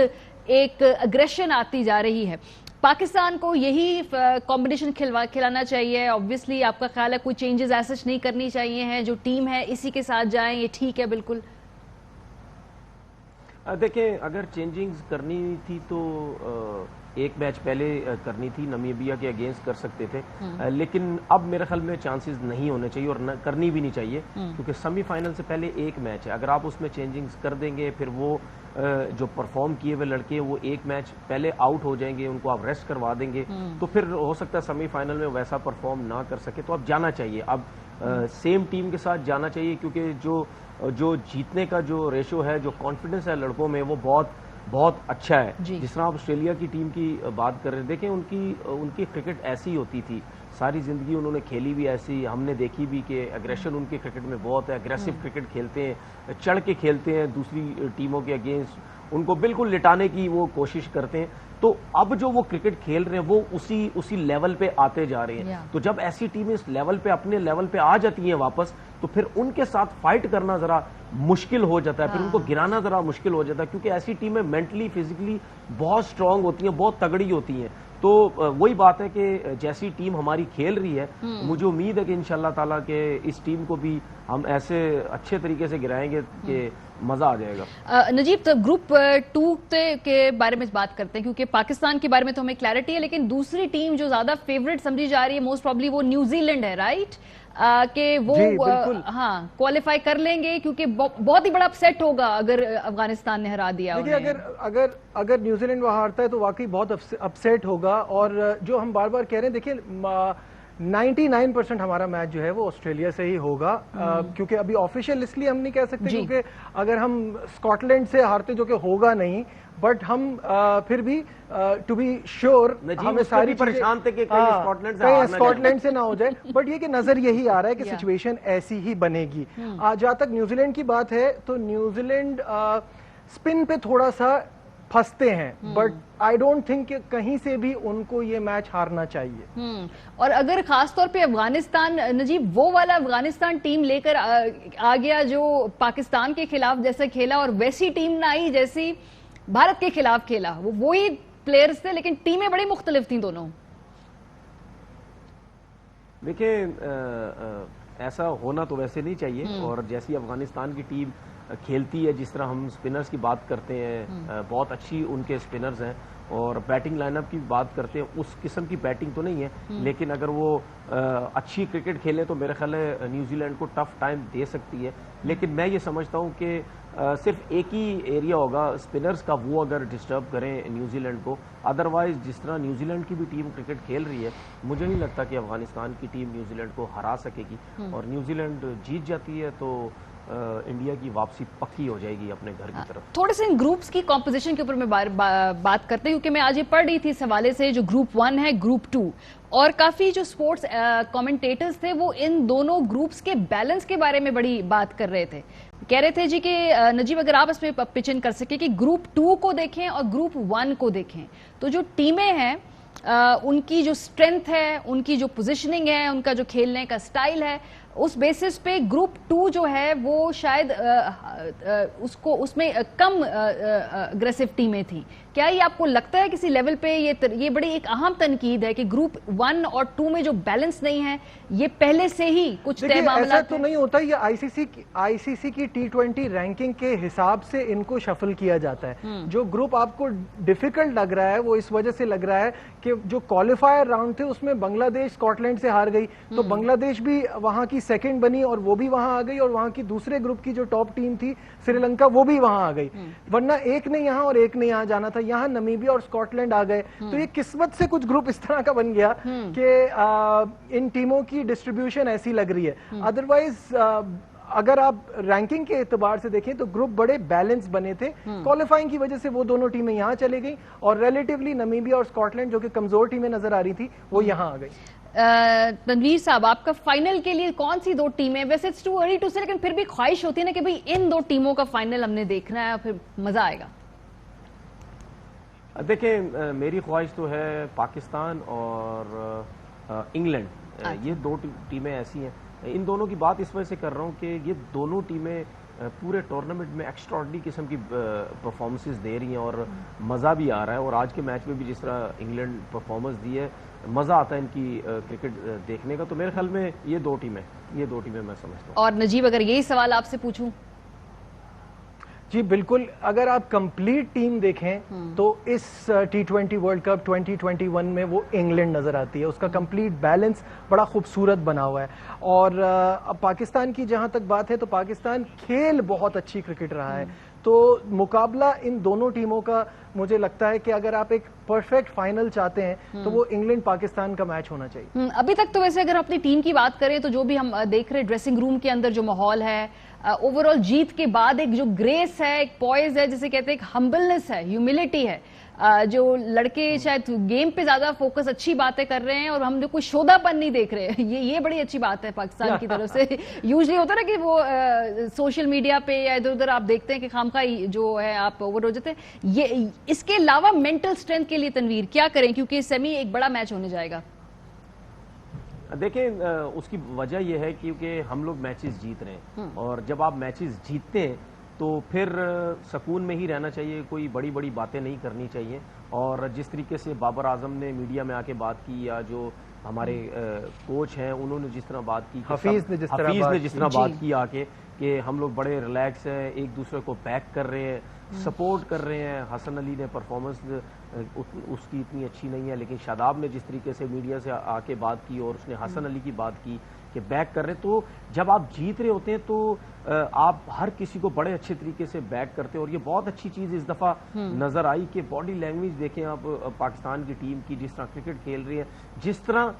[SPEAKER 1] ایک اگریشن آتی جا رہی ہے. پاکستان کو یہی کمبینیشن کھلانا چاہیے. obviously آپ کا خیال ہے کوئی چینجز ایسا نہیں کرنی چاہیے ہیں، جو ٹیم ہے اسی کے ساتھ جائیں، یہ ٹھیک ہے بالکل؟
[SPEAKER 4] دیکھیں اگر چینجنگز کرنی تھی تو ایک میچ پہلے کرنی تھی، نمیبیا کے اگینسٹ کر سکتے تھے، لیکن اب میرے خیال میں چانسز نہیں ہونے چاہیے اور کرنی بھی نہیں چاہیے، کیونکہ سیمی فائنل سے پہلے ایک میچ ہے. اگر آپ اس میں چینجنگز کر دیں گے پھر وہ جو پرفارم کیے ہوئے لڑکے وہ ایک میچ پہلے آؤٹ ہو جائیں گے، ان کو آپ ریسٹ کروا دیں گے تو پھر ہو سکتا ہے سیمی فائنل میں ویسا پرفارم نہ کر سکے. تو اب جانا چاہیے، اب سیم ٹیم کے ساتھ جانا چاہیے، کیونکہ جو جیتنے کا جو ریشو ہے، جو کانفیڈنس ہے لڑکوں میں وہ بہت اچھا ہے. جس طرح آپ آسٹریلیا کی ٹیم کی بات کر رہے ہیں، دیکھیں ان کی کرکٹ ایسی ہوتی تھی، ساری زندگی انہوں نے کھیلی بھی ایسی، ہم نے دیکھی بھی کہ اگریشن ان کے کرکٹ میں بہت ہے، اگریسو کرکٹ کھیلتے ہیں، چڑھ کے کھیلتے ہیں دوسری ٹیموں کے اگینسٹ، ان کو بالکل لٹانے کی وہ کوشش کرتے ہیں. تو اب جو وہ کرکٹ کھیل رہے ہیں وہ اسی لیول پہ آتے جا رہے ہیں. تو جب ایسی ٹیمیں اس لیول پہ اپنے لیول پہ آ جاتی ہیں واپس تو پھر ان کے ساتھ فائٹ کرنا ذرا مشکل ہو جاتا ہے، پھر ان کو گرانا ذرا مشکل ہو جاتا ہے، کیونکہ ایسی ٹیمیں مینٹلی فزیکلی بہت سٹرونگ ہوتی ہیں، بہت تگڑی ہوتی ہیں. تو وہی بات ہے کہ جیسی ٹیم ہماری کھیل رہی ہے مجھے امید ہے کہ انشاءاللہ تعالیٰ کہ اس ٹیم کو بھی ہم ایسے اچھے طریقے سے گرائیں گے کہ مزہ آ جائے گا.
[SPEAKER 1] نجیب تو گروپ 2 کے بارے میں بات کرتے ہیں، کیونکہ پاکستان کے بارے میں تو ہمیں کلیئرٹی ہے، لیکن دوسری ٹیم جو زیادہ فیورٹ سمجھی جا رہی ہے موسٹ پروبلی وہ نیوزی لینڈ ہے، رائٹ؟ کہ وہ ہاں کوالیفائی کر لیں گے، کیونکہ بہت ہی بڑا اپسیٹ ہوگا اگر افغانستان نے ہرا دیا.
[SPEAKER 5] دیکھیے اگر نیوزی لینڈ وہاں ہارتا ہے تو واقعی بہت اپسیٹ ہوگا. اور جو ہم بار بار کہہ رہے ہیں، دیکھیں 99% ہمارا میچ جو ہے وہ آسٹریلیا سے ہی ہوگا، کیونکہ ابھی آفیشیل اس لیے ہم نہیں کہہ سکتے کیونکہ اگر ہم اسکاٹ لینڈ سے ہارتے جو کہ ہوگا نہیں، بٹ ہم پھر بھی ٹو بی شیور ہمیں ساری
[SPEAKER 4] پریشان تھے کہ
[SPEAKER 5] کہیں اسکاٹ لینڈ سے نہ ہو جائے. بٹ یہ کہ نظر یہی آ رہا ہے کہ سچویشن ایسی ہی بنے گی. جہاں تک نیوزی لینڈ کی بات ہے تو نیوزی لینڈ اسپن پہ تھوڑا سا پھنستے ہیں، بٹ آئی ڈونٹ تھنک کہ کہیں سے بھی ان کو یہ میچ ہارنا چاہیے.
[SPEAKER 1] اور اگر خاص طور پہ افغانستان، نجیب وہ والا افغانستان ٹیم لے کر آ گیا جو پاکستان کے خلاف جیسے کھیلا اور ویسی ٹیم نہ آئی جیسی بھارت کے خلاف کھیلا، وہی प्लेयर्स थे, लेकिन टीमें बड़ी मुख्तलिफ थी दोनों।
[SPEAKER 4] देखिए ऐसा होना तो वैसे नहीं चाहिए, और जैसी अफगानिस्तान की टीम खेलती है, जिस तरह हम स्पिनर्स की बात करते हैं, बहुत अच्छी उनके स्पिनर्स हैं, और बैटिंग लाइनअप की बात करते हैं, उस किस्म की बैटिंग तो नहीं है, लेकिन अगर वो अच्छी क्रिकेट खेले तो मेरे ख्याल है न्यूजीलैंड को टफ टाइम दे सकती है। लेकिन मैं ये समझता हूँ कि सिर्फ एक ही एरिया होगा स्पिनर्स का, वो अगर डिस्टर्ब करें न्यूजीलैंड को, अदरवाइज जिस तरह न्यूजीलैंड की भी टीम क्रिकेट खेल रही है, मुझे नहीं लगता कि अफगानिस्तान की टीम न्यूजीलैंड को हरा सकेगी, और न्यूजीलैंड जीत जाती है तो इंडिया की वापसी पक्की हो जाएगी अपने घर की तरफ।
[SPEAKER 1] थोड़े से इन ग्रुप्स की कॉम्पोजिशन के ऊपर मैं बात करते हैं, क्योंकि मैं आज ये पढ़ रही थी इस हवाले से, जो ग्रुप 1 है, ग्रुप 2, और काफी जो स्पोर्ट्स कमेंटेटर्स थे वो इन दोनों ग्रुप्स के बैलेंस के बारे में बड़ी बात कर रहे थे। कह रहे थे जी कि नजीब अगर आप इसमें पिच इन कर सके कि ग्रुप 2 को देखें और ग्रुप 1 को देखें, तो जो टीमें हैं उनकी जो स्ट्रेंथ है, उनकी जो पोजीशनिंग है, उनका जो खेलने का स्टाइल है, उस बेसिस पे ग्रुप 2 जो है वो शायद उसमें कम अग्रेसिव टीमें थी। क्या ये आपको लगता है किसी लेवल पे ये बड़ी एक अहम तनकीद है कि ग्रुप 1 और 2 में जो बैलेंस नहीं है, ये पहले से ही कुछ तय मामला
[SPEAKER 5] ऐसा तो नहीं होता, ये आईसीसी की T20 रैंकिंग के हिसाब से इनको शफल किया जाता है। जो ग्रुप आपको डिफिकल्ट लग रहा है वो इस वजह से लग रहा है कि जो क्वालिफायर राउंड थे उसमें बांग्लादेश स्कॉटलैंड से हार गई, तो बांग्लादेश भी वहां की सेकंड बनी और वो भी वहां आ गई, और वहां की दूसरे ग्रुप की जो टॉप टीम थी श्रीलंका, वो भी वहां आ गई। वरना एक ने यहां और एक ने यहां जाना था, यहां नमीबिया और स्कॉटलैंड आ गए। तो ये किस्मत से कुछ ग्रुप इस तरह का बन गया कि इन टीमों की डिस्ट्रीब्यूशन ऐसी लग रही है। अदरवाइज अगर आप रैंकिंग के एतबार से देखें तो ग्रुप बड़े बैलेंस बने थे। क्वालिफाइंग की वजह से वो दोनों टीमें यहां चली गई, और रिलेटिवली नमीबिया और स्कॉटलैंड जो कि कमजोर टीमें नजर आ रही थी वो यहां आ गई।
[SPEAKER 1] तनवीर साहब, आपका फाइनल के लिए कौन सी दो टीमें, वैसे इट्स टू अर्ली टू से, लेकिन फिर भी ख्वाहिश होती है ना कि भाई इन दो टीमों का फाइनल हमने देखना है, फिर मजा आएगा।
[SPEAKER 4] देखें मेरी ख्वाहिश तो है पाकिस्तान और इंग्लैंड, ये दो टीमें ऐसी हैं। इन दोनों की बात इस वजह से कर रहा हूँ कि ये दोनों टीमें पूरे टूर्नामेंट में एक्स्ट्राऑर्डिनरी किस्म की परफॉर्मेंसेस दे रही हैं, और मज़ा भी आ रहा है। और आज के मैच में भी जिस तरह इंग्लैंड परफॉर्मेंस दी है, मज़ा आता है इनकी क्रिकेट देखने का। तो मेरे ख्याल में ये दो टीमें मैं समझता हूँ।
[SPEAKER 1] और नजीब, अगर यही सवाल आपसे पूछूं?
[SPEAKER 5] जी बिल्कुल, अगर आप कंप्लीट टीम देखें तो इस T20 वर्ल्ड कप 2021 में वो इंग्लैंड नजर आती है। उसका कंप्लीट बैलेंस बड़ा खूबसूरत बना हुआ है। और अब पाकिस्तान की जहां तक बात है तो पाकिस्तान खेल बहुत अच्छी क्रिकेट रहा है, तो मुकाबला इन दोनों टीमों का मुझे लगता है कि अगर आप एक परफेक्ट फाइनल चाहते हैं तो वो इंग्लैंड पाकिस्तान का मैच होना चाहिए।
[SPEAKER 1] अभी तक तो वैसे अगर अपनी टीम की बात करें तो जो भी हम देख रहे ड्रेसिंग रूम के अंदर जो माहौल है, ओवरऑल जीत के बाद एक जो ग्रेस है, एक पॉइज है, जिसे कहते हैं, एक हम्बलनेस है, ह्यूमिलिटी है, जो लड़के शायद गेम पे ज्यादा फोकस, अच्छी बातें कर रहे हैं, और हम जो कोई शोधापन नहीं देख रहे हैं, ये बड़ी अच्छी बात है पाकिस्तान की तरफ से। यूजुअली होता है ना कि वो सोशल मीडिया पे या इधर उधर आप देखते हैं कि खामखा जो है आप ओवर हो जाते हैं। ये इसके अलावा मेंटल स्ट्रेंथ के लिए तनवीर क्या करें, क्योंकि सेमी एक बड़ा मैच होने जाएगा?
[SPEAKER 4] देखें उसकी वजह यह है क्योंकि हम लोग मैचेस जीत रहे हैं, और जब आप मैचेस जीतते हैं तो फिर सुकून में ही रहना चाहिए, कोई बड़ी बड़ी बातें नहीं करनी चाहिए। और जिस तरीके से बाबर आजम ने मीडिया में आके बात की, या जो हमारे कोच हैं उन्होंने जिस तरह बात की,
[SPEAKER 5] हफीज ने जिस तरह
[SPEAKER 4] बात की आके कि हम लोग बड़े रिलैक्स हैं, एक दूसरे को बैक कर रहे हैं, सपोर्ट कर रहे हैं। हसन अली ने परफॉर्मेंस उसकी इतनी अच्छी नहीं है, लेकिन शादाब ने जिस तरीके से मीडिया से आके बात की और उसने हसन अली की बात की कि बैक कर रहे हैं, तो जब आप जीत रहे होते हैं तो आप हर किसी को बड़े अच्छे तरीके से बैक करते हैं। और ये बहुत अच्छी चीज़ इस दफ़ा नज़र आई कि बॉडी लैंग्वेज देखें आप पाकिस्तान की टीम की, जिस तरह क्रिकेट खेल रही है, जिस तरह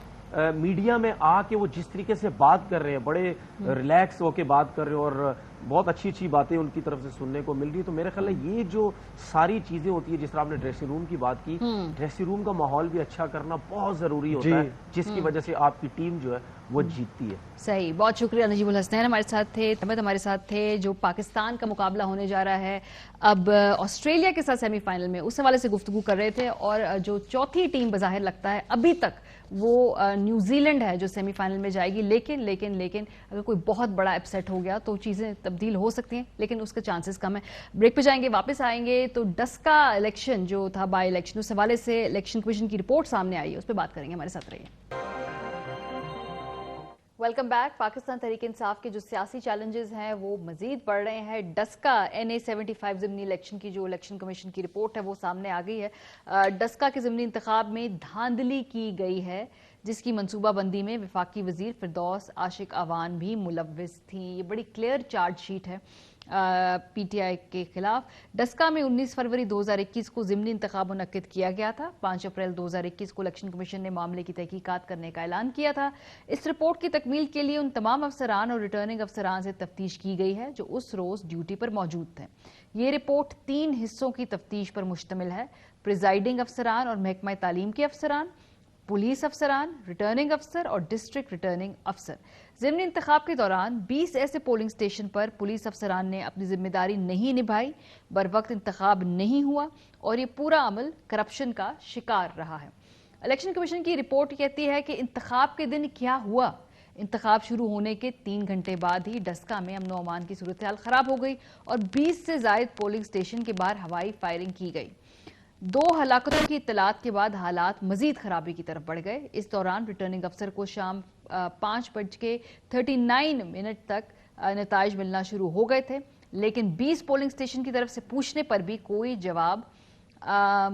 [SPEAKER 4] मीडिया में आके वो जिस तरीके से बात कर रहे हैं, बड़े रिलैक्स होके बात कर रहे हैं, और बहुत अच्छी अच्छी बातें उनकी तरफ से सुनने को मिल रही है। तो मेरे ख्याल है ये जो सारी चीजें होती है, जिस तरह आपने ड्रेसिंग रूम की बात की, ड्रेसिंग रूम का माहौल भी अच्छा करना बहुत जरूरी होता है, जिसकी वजह से आपकी टीम जो है वो जीतती है।
[SPEAKER 1] सही, बहुत शुक्रिया। नजीबुल हसनैन हमारे साथ थे, तमत हमारे साथ थे। जो पाकिस्तान का मुकाबला होने जा रहा है अब ऑस्ट्रेलिया के साथ सेमीफाइनल में, उस हवाले से गुफ्तगू कर रहे थे। और जो चौथी टीम बज़ाहिर लगता है अभी तक وہ نیوزی لینڈ ہے جو سیمی فائنل میں جائے گی. لیکن اگر کوئی بہت بڑا اپسیٹ ہو گیا تو چیزیں تبدیل ہو سکتی ہیں, لیکن اس کے چانسز کم ہیں. بریک پہ جائیں گے, واپس آئیں گے تو ڈسکا الیکشن جو تھا بائی الیکشن, اس حوالے سے الیکشن کمیشن کی رپورٹ سامنے آئی ہے, اس پہ بات کریں گے. ہمارے ساتھ رہیے. Welcome back. پاکستان تحریک انصاف کے جو سیاسی چیلنجز ہیں وہ مزید بڑھ رہے ہیں. ڈسکا NA-75 ضمنی الیکشن کی جو الیکشن کمیشن کی رپورٹ ہے وہ سامنے آ گئی ہے. ڈسکا کے ضمنی انتخاب میں دھاندلی کی گئی ہے, جس کی منصوبہ بندی میں وفاقی وزیر فردوس عاشق اعوان بھی ملوث تھیں. یہ بڑی کلیئر چارج شیٹ ہے PTI کے خلاف. ڈسکا میں 19 فروری 2021 کو ضمنی انتخاب منعقد کیا گیا تھا. 5 اپریل 2021 کو الیکشن کمیشن نے معاملے کی تحقیقات کرنے کا اعلان کیا تھا. اس رپورٹ کی تکمیل کے لیے ان تمام افسران اور ریٹرننگ افسران سے تفتیش کی گئی ہے جو اس روز ڈیوٹی پر موجود تھے. یہ رپورٹ 3 حصوں کی تفتیش پر مشتمل ہے: پریزائڈنگ افسران اور محکمہ تعلیم کے افسران, پولیس افسران, ریٹرننگ افسر اور ڈسٹرکٹ ریٹرننگ افسر. ضمنی انتخاب کے دوران 20 ایسے پولنگ سٹیشن پر پولیس افسران نے اپنی ذمہ داری نہیں نبھائی, بروقت انتخاب نہیں ہوا اور یہ پورا عمل کرپشن کا شکار رہا ہے. الیکشن کمیشن کی رپورٹ کہتی ہے کہ انتخاب کے دن کیا ہوا. انتخاب شروع ہونے کے 3 گھنٹے بعد ہی ڈسکا میں امن و امان کی صورتحال خراب ہو گئی اور 20 سے زائد پولنگ سٹیشن کے باہر ہوائی فائرنگ کی گئی. 2 ہلاکتوں کی اطلاعات کے بعد حالات مزید خرابی کی طرف بڑھ گئے. اس دوران ریٹرننگ افسر کو شام 5:39 تک نتائج ملنا شروع ہو گئے تھے, لیکن 20 پولنگ سٹیشن کی طرف سے پوچھنے پر بھی کوئی جواب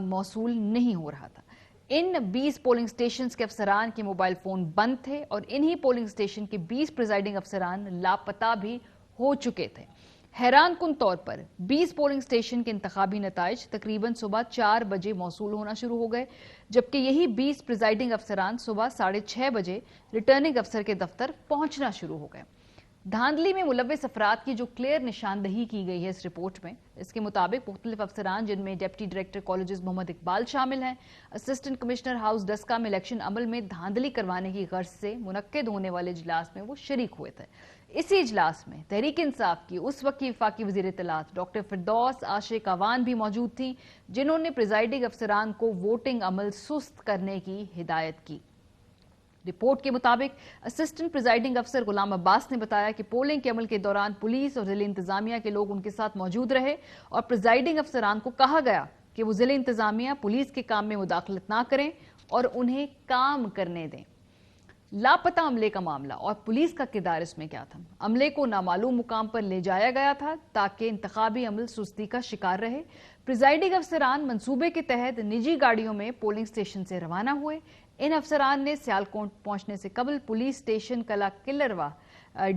[SPEAKER 1] موصول نہیں ہو رہا تھا. ان 20 پولنگ سٹیشنز کے افسران کے موبائل فون بند تھے اور انہی پولنگ سٹیشن کے 20 پریزائڈنگ افسران لاپتہ بھی ہو چکے تھے. حیران کن طور پر 20 پولنگ سٹیشن کے انتخابی نتائج تقریباً صبح 4 بجے موصول ہونا شروع ہو گئے, جبکہ یہی 20 پریزائڈنگ افسران صبح 6:30 بجے ریٹرننگ افسر کے دفتر پہنچنا شروع ہو گئے. دھاندلی میں ملوث افراد کی جو کلیئر نشاندہی کی گئی ہے اس رپورٹ میں, اس کے مطابق مختلف افسران جن میں ڈپٹی ڈائریکٹر کالجز محمد اقبال شامل ہیں, اسسٹنٹ کمشنر ہاؤس ڈسکا میں الیکشن عمل میں دھاندلی کروانے کی غرض سے منعقد ہونے والے اجلاس میں وہ شریک ہوئے تھے. اسی اجلاس میں تحریک انصاف کی اس وقت کی وفاقی وزیر اطلاعات ڈاکٹر فردوس عاشق اعوان بھی موجود تھیں, جنہوں نے پریزائڈنگ افسران کو ووٹنگ عمل سست کرنے کی ہدایت کی. رپورٹ کے مطابق اسسٹنٹ پریزائڈنگ افسر غلام عباس نے بتایا کہ پولنگ کے عمل کے دوران پولیس اور ضلع انتظامیہ کے لوگ ان کے ساتھ موجود رہے اور پریزائڈنگ افسران کو کہا گیا کہ وہ ضلع انتظامیہ پولیس کے کام میں مداخلت نہ کریں اور انہیں کام کرنے دیں. لاپتہ عملے کا معاملہ اور پولیس کا کردار اس میں کیا تھا؟ عملے کو نامعلوم مقام پر لے جایا گیا تھا تاکہ انتخابی عمل سستی کا شکار رہے. پریزائڈنگ افسران منصوبے کے تحت نجی گاڑیوں میں پولنگ سٹیشن سے روانہ ہوئے. ان افسران نے سیالکوٹ پہنچنے سے قبل پولیس سٹیشن کلا کلروا,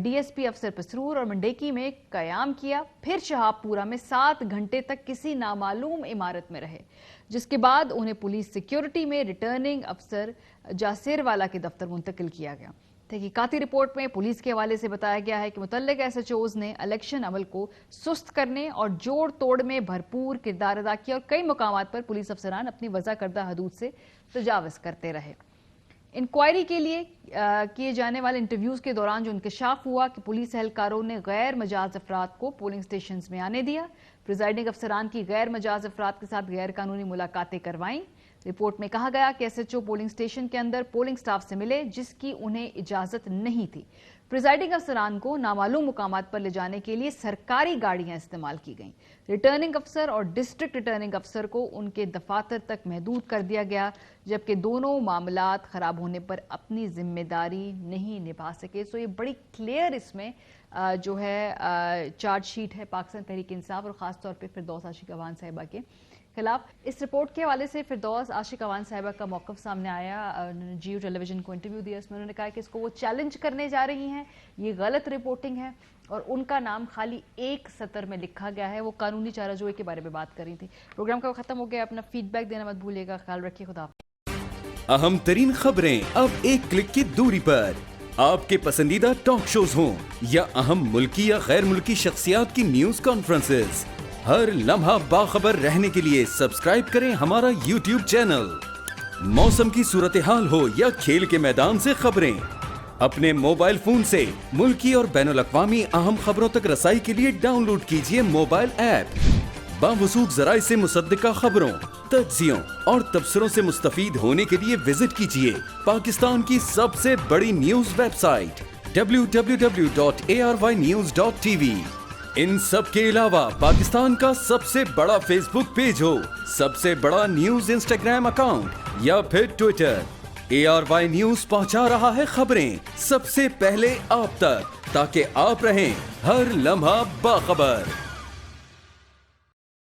[SPEAKER 1] DSP افسر پسرور اور منڈیکی میں قیام کیا. پھر شہاب پورہ میں 7 گھنٹے تک کسی نامعلوم عمارت میں رہے, جس کے بعد انہیں پولیس سیکیورٹی میں ریٹرننگ افسر جاسر والا کے دفتر منتقل کیا گیا. تحقیقاتی رپورٹ میں پولیس کے حوالے سے بتایا گیا ہے کہ متعلقہ SHOs نے الیکشن عمل کو سست کرنے اور جوڑ توڑ میں بھرپور کردار ادا کیا اور کئی مقامات پر پولیس افسران اپنی وضع کردہ حدود سے تجاوز کرتے رہے. انکوائری کے لیے کیے جانے والے انٹرویوز کے دوران جو انکشاف ہوا کہ پولیس اہلکاروں نے غیر مجاز افراد کو پولنگ سٹیشنز میں آنے دیا, پریزائڈنگ افسران کی غیر مجاز افراد کے ساتھ غیر قانونی ملاقاتیں کروائیں. رپورٹ میں کہا گیا کہ SHO پولنگ سٹیشن کے اندر پولنگ سٹاف سے ملے جس کی انہیں اجازت نہیں تھی. پریزائڈنگ افسران کو نامعلوم مقامات پر لے جانے کے لیے سرکاری گاڑیاں استعمال کی گئیں. ریٹرننگ افسر اور ڈسٹرکٹ ریٹرننگ افسر کو ان کے دفاتر تک محدود کر دیا گیا, جبکہ دونوں معاملات خراب ہونے پر اپنی ذمہ داری نہیں نبھا سکے. سو یہ بڑی کلیئر اس میں جو ہے چارج شیٹ ہے پاکستان تحریک انصاف اور خاص طور پہ فردوس عاشق اعوان صاحبہ کے خلاف. اس رپورٹ کے حوالے سے فردوس عاشق اعوان صاحبہ کا موقف سامنے آیا, جیو ٹیلی ویژن کو انٹرویو دیا, اس میں انہوں نے کہا کہ اس کو وہ چیلنج کرنے جا رہی ہیں, یہ غلط رپورٹنگ ہے اور ان کا نام خالی 1 سطر میں لکھا گیا ہے. وہ قانونی چارہ جوئی کے بارے میں بات کر رہی تھی. پروگرام کا ختم ہو گیا, اپنا فیڈ بیک دینا مت بھولیے گا. خیال رکھیے, خدا حافظ.
[SPEAKER 6] اہم ترین خبریں اب ایک کلک کی دوری پر. آپ کے پسندیدہ ٹاک شوز ہوں یا اہم ملکی یا غیر ملکی شخصیات کی نیوز کانفرنسز, ہر لمحہ باخبر رہنے کے لیے سبسکرائب کریں ہمارا YouTube چینل. موسم کی صورتحال ہو یا کھیل کے میدان سے خبریں, اپنے موبائل فون سے ملکی اور بین الاقوامی اہم خبروں تک رسائی کے لیے ڈاؤن لوڈ کیجیے موبائل ایپ. باوثوق ذرائع سے مصدقہ خبروں, तज्जियों और तबसरों से मुस्तफीद होने के लिए विजिट कीजिए पाकिस्तान की सबसे बड़ी न्यूज वेबसाइट www.arYnews.tv। इन सब के अलावा पाकिस्तान का सबसे बड़ा फेसबुक पेज हो, सबसे बड़ा न्यूज इंस्टाग्राम अकाउंट या फिर ट्विटर, ARY न्यूज पहुंचा रहा है खबरें सबसे पहले आप तक, ताकि आप रहें हर लम्हा बाखबर।